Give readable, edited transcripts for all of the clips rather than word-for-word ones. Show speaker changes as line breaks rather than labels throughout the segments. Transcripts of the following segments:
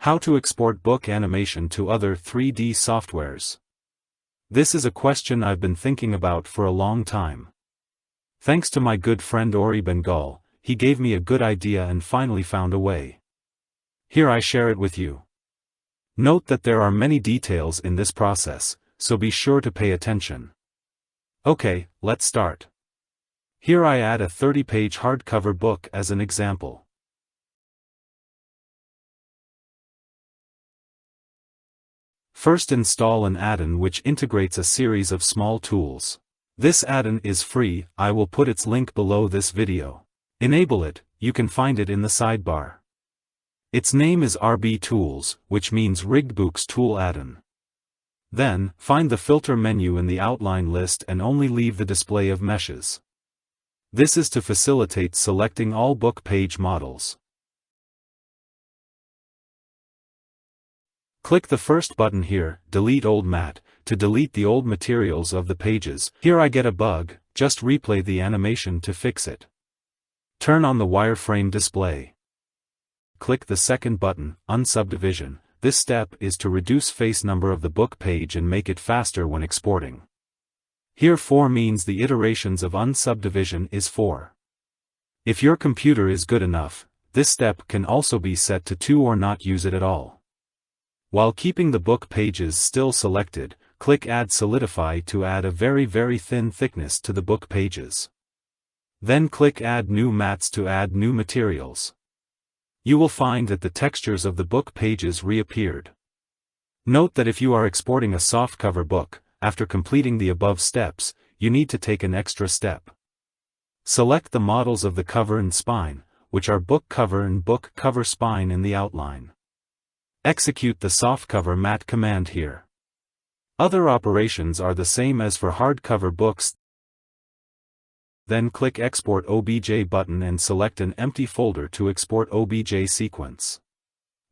How to export book animation to other 3D softwares. This is a question I've been thinking about for a long time. Thanks to my good friend Ori Bengal, he gave me a good idea and finally found a way. Here I share it with you. Note that there are many details in this process, so be sure to pay attention. Okay, let's start. Here I add a 30-page hardcover book as an example. First install an add-on which integrates a series of small tools. This add-on is free, I will put its link below this video. Enable it, you can find it in the sidebar. Its name is RB Tools, which means Rigbooks Tool Add-on. Then, find the filter menu in the outline list and only leave the display of meshes. This is to facilitate selecting all book page models. Click the first button here, Delete Old Mat, to delete the old materials of the pages. Here I get a bug, just replay the animation to fix it. Turn on the wireframe display. Click the second button, Unsubdivision. This step is to reduce face number of the book page and make it faster when exporting. Here 4 means the iterations of unsubdivision is 4. If your computer is good enough, this step can also be set to 2 or not use it at all. While keeping the book pages still selected, click Add Solidify to add a very thin thickness to the book pages. Then click Add New Mats to add new materials. You will find that the textures of the book pages reappeared. Note that if you are exporting a softcover book, after completing the above steps, you need to take an extra step. Select the models of the cover and spine, which are book cover and book cover spine in the outline. Execute the softcover mat command here. Other operations are the same as for hardcover books. Then click Export OBJ button and select an empty folder to export OBJ sequence.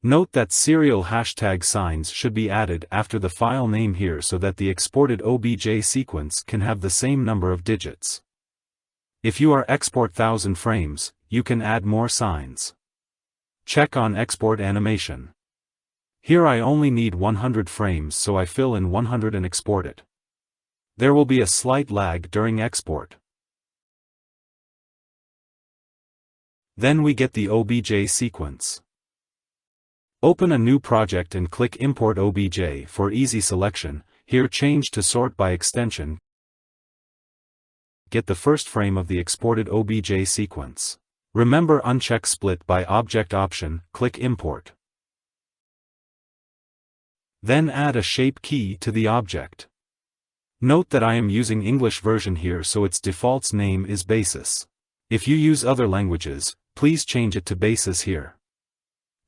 Note that serial hashtag signs should be added after the file name here so that the exported OBJ sequence can have the same number of digits. If you are export 1000 frames, you can add more signs. Check on Export Animation. Here I only need 100 frames, so I fill in 100 and export it. There will be a slight lag during export. Then we get the OBJ sequence. Open a new project and click Import OBJ for easy selection. Here change to Sort by extension. Get the first frame of the exported OBJ sequence. Remember, uncheck Split by Object option, click Import. Then add a shape key to the object. Note that I am using English version here, so its default name is Basis. If you use other languages, please change it to Basis here.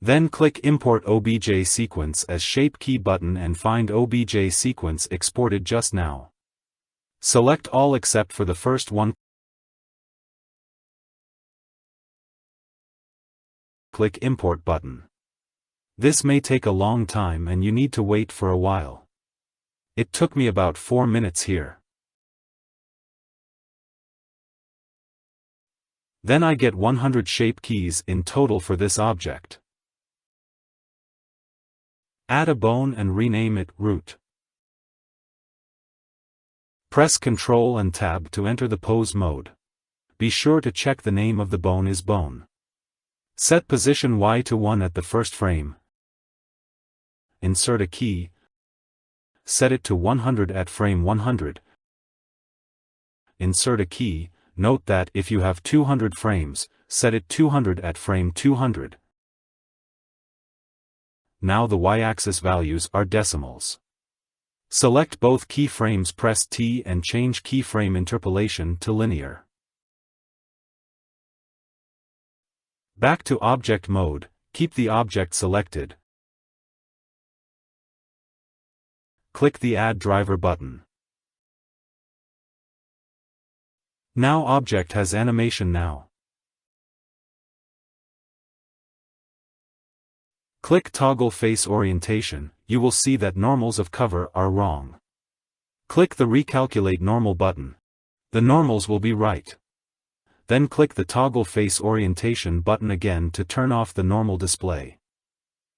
Then click Import OBJ Sequence as Shape Key button and find OBJ Sequence exported just now. Select all except for the first one. Click Import button. This may take a long time and you need to wait for a while. It took me about 4 minutes here. Then I get 100 shape keys in total for this object. Add a bone and rename it Root. Press Ctrl and Tab to enter the pose mode. Be sure to check the name of the bone is Bone. Set position Y to 1 at the first frame. Insert a key. Set it to 100 at frame 100. Insert a key. Note that if you have 200 frames, set it 200 at frame 200. Now the y-axis values are decimals. Select both keyframes, press T and change keyframe interpolation to linear. Back to object mode, keep the object selected. Click the Add Driver button. Now object has animation now. Click Toggle Face Orientation, you will see that normals of cover are wrong. Click the Recalculate Normal button. The normals will be right. Then click the Toggle Face Orientation button again to turn off the normal display.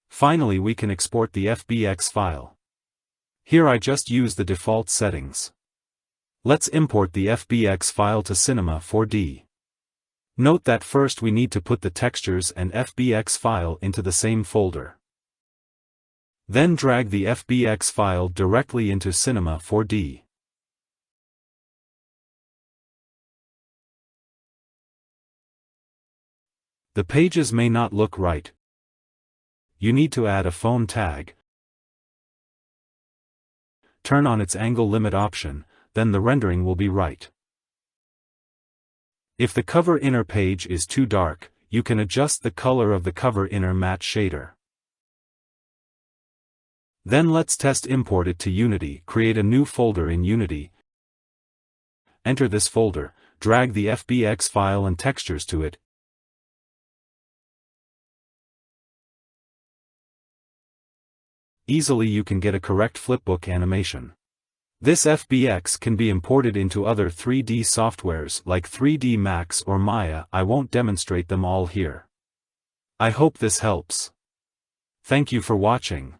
Finally, we can export the FBX file. Here I just use the default settings. Let's import the FBX file to Cinema 4D. Note that first we need to put the textures and FBX file into the same folder. Then drag the FBX file directly into Cinema 4D. The pages may not look right. You need to add a phone tag. Turn on its angle limit option, then the rendering will be right. If the cover inner page is too dark, you can adjust the color of the cover inner matte shader. Then let's test import it to Unity. Create a new folder in Unity. Enter this folder, drag the FBX file and textures to it. Easily you can get a correct flipbook animation. This FBX can be imported into other 3D softwares like 3D Max or Maya. I won't demonstrate them all here. I hope this helps. Thank you for watching.